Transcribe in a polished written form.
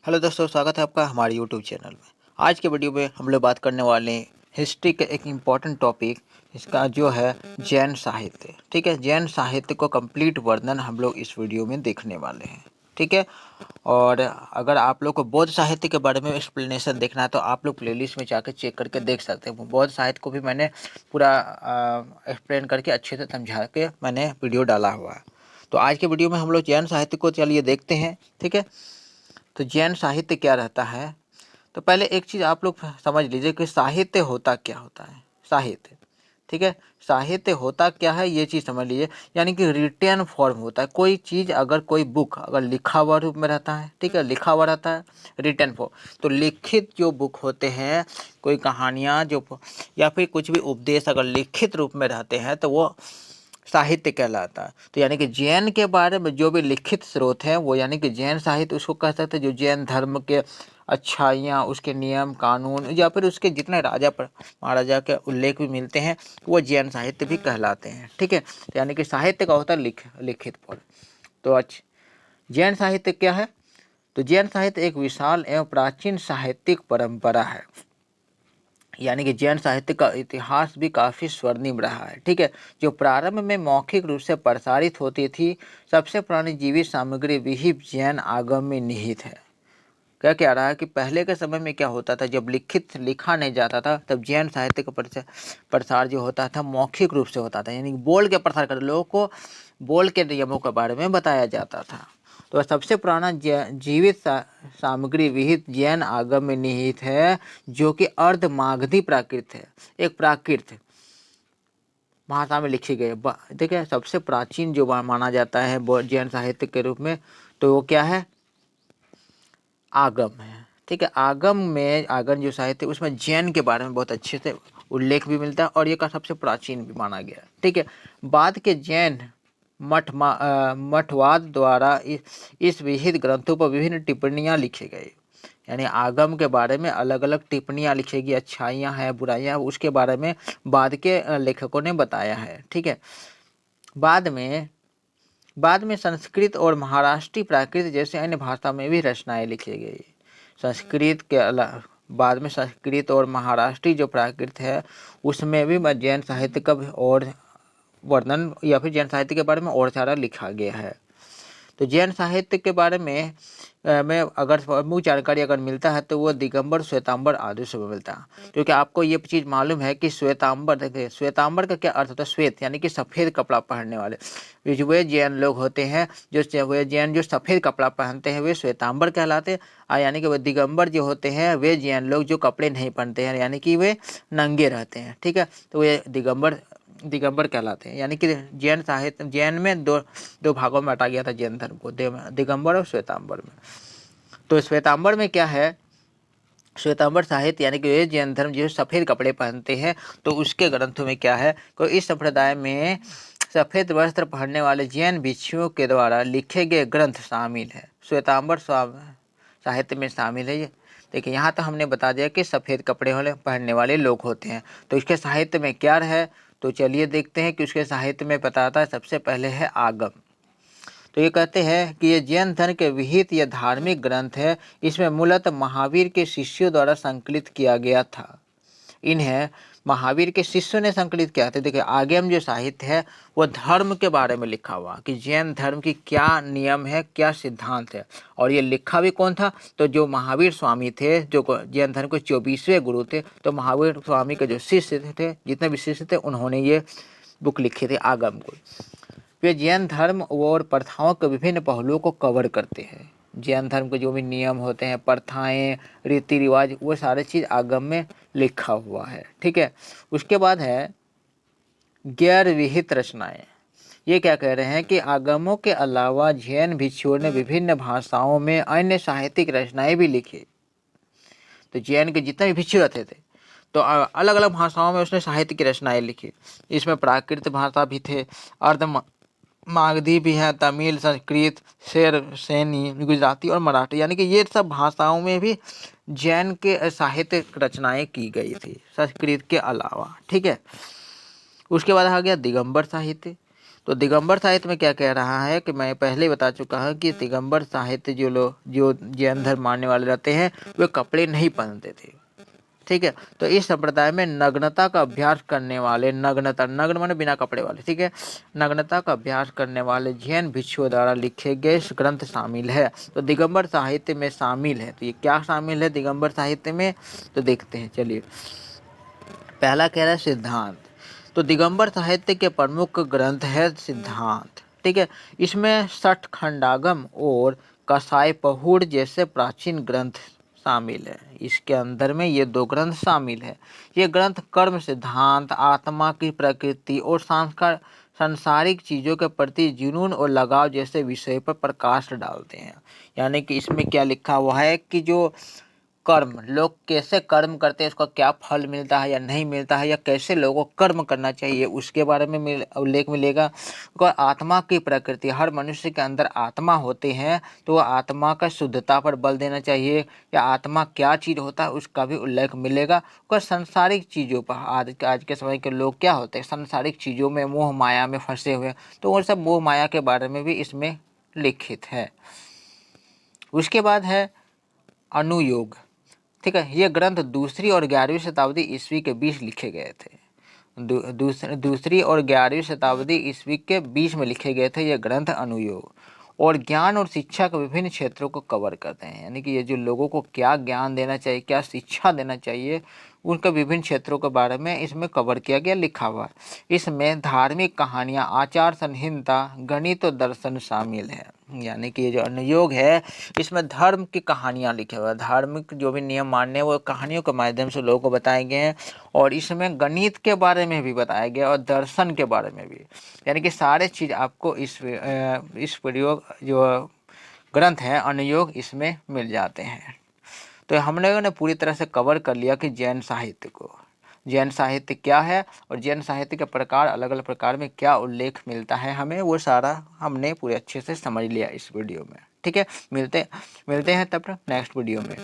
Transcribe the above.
Hello दोस्तों, स्वागत है आपका हमारे यूट्यूब चैनल में। आज के वीडियो में हम लोग बात करने वाले हैं हिस्ट्री के एक इम्पॉर्टेंट टॉपिक, इसका जो है जैन साहित्य। ठीक है, जैन साहित्य को कंप्लीट वर्णन हम लोग इस वीडियो में देखने वाले हैं। ठीक है, और अगर आप लोग को बौद्ध साहित्य के बारे में एक्सप्लेनेशन देखना है तो आप लोग प्लेलिस्ट में जाकर चेक करके देख सकते हैं। बौद्ध साहित्य को भी मैंने पूरा एक्सप्लेन करके अच्छे से समझा के मैंने वीडियो डाला हुआ है। तो आज के वीडियो में हम लोग जैन साहित्य को चलिए देखते हैं। ठीक है, तो जैन साहित्य क्या रहता है? तो पहले एक चीज़ आप लोग समझ लीजिए कि साहित्य होता क्या होता है। साहित्य, ठीक है, साहित्य होता क्या है ये चीज़ समझ लीजिए। यानी कि रिटेन फॉर्म होता है। कोई चीज़ अगर कोई बुक अगर लिखा हुआ रूप में रहता है, ठीक है, लिखा हुआ रहता है, रिटेन फॉर्म। तो लिखित जो बुक होते हैं, कोई कहानियाँ जो या फिर कुछ भी उपदेश अगर लिखित रूप में रहते हैं तो वो साहित्य कहलाता है। तो यानी कि जैन के बारे में जो भी लिखित स्रोत हैं वो यानी कि जैन साहित्य उसको कह सकते हैं। जो जैन धर्म के अच्छाइयाँ, उसके नियम कानून या फिर उसके जितने राजा पर महाराजा के उल्लेख भी मिलते हैं वो जैन साहित्य भी कहलाते हैं। ठीक है, तो यानी कि साहित्य का होता है लिखित पर। तो अच्छा, जैन साहित्य क्या है? तो जैन साहित्य एक विशाल एवं प्राचीन साहित्यिक परंपरा है। यानी कि जैन साहित्य का इतिहास भी काफ़ी स्वर्णिम रहा है। ठीक है, जो प्रारंभ में मौखिक रूप से प्रसारित होती थी, सबसे पुरानी जीवित सामग्री भी जैन आगम में निहित है। क्या रहा है कि पहले के समय में क्या होता था, जब लिखा नहीं जाता था तब जैन साहित्य का प्रसार जो होता था मौखिक रूप से होता था। यानी बोल के प्रसार कर लोगों को बोल के नियमों के बारे में बताया जाता था। तो सबसे पुराना जीवित सामग्री विहित जैन आगम में निहित है, जो कि अर्धमागधी प्राकृत है। एक प्राकृत भाषा में लिखी गई। देखिए, सबसे प्राचीन जो माना जाता है जैन साहित्य के रूप में, तो वो क्या है? आगम है। ठीक है, आगम में आगम जो साहित्य उसमें जैन के बारे में बहुत अच्छे से उल्लेख भी मिलता है और ये का सबसे प्राचीन भी माना गया। ठीक है, बाद के जैन मठवाद द्वारा इस विहित ग्रंथों पर विभिन्न टिप्पणियाँ लिखी गई। यानी आगम के बारे में अलग अलग टिप्पणियाँ लिखेगी, अच्छाइयाँ हैं बुराइयाँ, उसके बारे में बाद के लेखकों ने बताया है। ठीक है, बाद में संस्कृत और महाराष्ट्री प्राकृत जैसे अन्य भाषा में भी रचनाएं लिखी गई। संस्कृत के अलावा बाद में संस्कृत और महाराष्ट्री जो प्राकृत है उसमें भी जैन साहित्य का और वर्णन या फिर जैन साहित्य के बारे में और सारा लिखा गया है। तो जैन साहित्य के बारे में अगर प्रमुख जानकारी अगर मिलता है तो वो दिगंबर श्वेतांबर आदि से मिलता है। क्योंकि आपको ये चीज़ मालूम है कि श्वेतांबर, देखिए श्वेतांबर का क्या अर्थ होता है? श्वेत यानी कि सफ़ेद कपड़ा पहनने वाले। वे जैन लोग होते हैं वे जैन जो सफ़ेद कपड़ा पहनते हैं वे श्वेतांबर कहलाते हैं। यानी कि वे दिगंबर जो होते हैं वे जैन लोग जो कपड़े नहीं पहनते हैं, यानी कि वे नंगे रहते हैं। ठीक है, तो वे दिगंबर कहलाते हैं। यानी कि जैन साहित्य जैन में दो भागों में बांटा गया था जैन धर्म को, दिगंबर और श्वेतांबर में। तो श्वेतांबर में क्या है? श्वेतांबर साहित्य यानी कि वे जैन धर्म जो सफ़ेद कपड़े पहनते हैं, तो उसके ग्रंथों में क्या है? तो इस संप्रदाय में सफ़ेद वस्त्र पहनने वाले जैन भिक्षुओं के द्वारा लिखे गए ग्रंथ शामिल है। श्वेतांबर साहित्य में शामिल है ये। देखिए, यहाँ तो हमने बता दिया कि सफ़ेद कपड़े वाले पहनने वाले लोग होते हैं। तो इसके साहित्य में क्या है? तो चलिए देखते हैं कि उसके साहित्य में बताता है। सबसे पहले है आगम। तो ये कहते हैं कि ये जैन धर्म के विहित या धार्मिक ग्रंथ है। इसमें मूलतः महावीर के शिष्यों द्वारा संकलित किया गया था। इन्हें महावीर के शिष्यों ने संकलित किया था। देखिए, आगम जो साहित्य है वो धर्म के बारे में लिखा हुआ कि जैन धर्म की क्या नियम है, क्या सिद्धांत है। और ये लिखा भी कौन था? तो जो महावीर स्वामी थे, जो जैन धर्म के 24वें गुरु थे, तो महावीर स्वामी के जो शिष्य थे, जितने भी शिष्य थे, उन्होंने ये बुक लिखी थी आगम को। वे जैन धर्म और प्रथाओं के विभिन्न पहलुओं को कवर करते हैं। जैन धर्म के जो भी नियम होते हैं, प्रथाएं, रीति रिवाज, वो सारे चीज़ आगम में लिखा हुआ है। ठीक है, उसके बाद है गैर विहित रचनाएं। ये क्या कह रहे हैं कि आगमों के अलावा जैन भिक्षुओं ने विभिन्न भाषाओं में अन्य साहित्यिक रचनाएं भी लिखी। तो जैन के जितने भी भिक्षु रहते थे तो अलग अलग भाषाओं में उसने साहित्य की रचनाएं लिखी। इसमें प्राकृत भाषा भी थे, अर्ध मागधी भी है, तमिल, संस्कृत, सेनी, गुजराती और मराठी। यानी कि ये सब भाषाओं में भी जैन के साहित्य रचनाएं की गई थी संस्कृत के अलावा। ठीक है, उसके बाद आ गया दिगंबर साहित्य। तो दिगंबर साहित्य में क्या कह रहा है कि मैं पहले ही बता चुका हूँ कि दिगंबर साहित्य जो लोग जो जैन धर्म मानने वाले रहते हैं वे कपड़े नहीं पहनते थे। ठीक है, तो इस संप्रदाय में नग्नता का अभ्यास करने वाले, नग्नता, नग्न माने बिना कपड़े वाले, ठीक है, नग्नता का अभ्यास करने वाले जैन भिक्षुओं द्वारा लिखे गए ग्रंथ शामिल है। तो दिगंबर साहित्य में शामिल है, तो ये क्या शामिल है दिगंबर साहित्य में, तो देखते हैं चलिए। पहला कह रहा है सिद्धांत। तो दिगंबर साहित्य के प्रमुख ग्रंथ है सिद्धांत। ठीक है, इसमें सठ खंडागम और कसाई पहुड़ जैसे प्राचीन ग्रंथ शामिल है। इसके अंदर में ये दो ग्रंथ शामिल है। ये ग्रंथ कर्म सिद्धांत, आत्मा की प्रकृति और संस्कार, सांसारिक चीज़ों के प्रति जुनून और लगाव जैसे विषय पर प्रकाश डालते हैं। यानी कि इसमें क्या लिखा हुआ है कि जो कर्म, लोग कैसे कर्म करते हैं, उसका क्या फल मिलता है या नहीं मिलता है, या कैसे लोगों को कर्म करना चाहिए, उसके बारे में उल्लेख मिलेगा। और आत्मा की प्रकृति, हर मनुष्य के अंदर आत्मा होते हैं, तो आत्मा का शुद्धता पर बल देना चाहिए, या आत्मा क्या चीज़ होता है उसका भी उल्लेख मिलेगा। और सांसारिक चीज़ों पर, आज के समय के लोग क्या होते हैं, सांसारिक चीज़ों में मोह माया में फंसे हुए, तो वो सब मोह माया के बारे में भी इसमें लिखित है। उसके बाद है अनुयोग। ठीक है, ये ग्रंथ दूसरी और 11वीं शताब्दी ईस्वी के बीच लिखे गए थे। दूसरी और 11वीं शताब्दी ईस्वी के बीच में लिखे गए थे ये ग्रंथ अनुयोग, और ज्ञान और शिक्षा के विभिन्न क्षेत्रों को कवर करते हैं। यानी कि ये जो लोगों को क्या ज्ञान देना चाहिए, क्या शिक्षा देना चाहिए, उनके विभिन्न क्षेत्रों के बारे में इसमें कवर किया गया, लिखा हुआ है। इसमें धार्मिक कहानियाँ, आचार संहिता, गणित और दर्शन शामिल है। यानी कि ये जो अनुयोग है इसमें धर्म की कहानियाँ लिखे हुए हैं, धार्मिक जो भी नियम मानने हैं वो कहानियों के माध्यम से लोगों को बताए गए हैं। और इसमें गणित के बारे में भी बताया गया और दर्शन के बारे में भी। यानी कि सारे चीज़ आपको इस प्रयोग जो ग्रंथ है अनुयोग इसमें मिल जाते हैं। तो हम लोगों ने पूरी तरह से कवर कर लिया कि जैन साहित्य को, जैन साहित्य क्या है और जैन साहित्य के प्रकार, अलग अलग प्रकार में क्या उल्लेख मिलता है हमें, वो सारा हमने पूरे अच्छे से समझ लिया इस वीडियो में। ठीक है, मिलते हैं तब नेक्स्ट वीडियो में।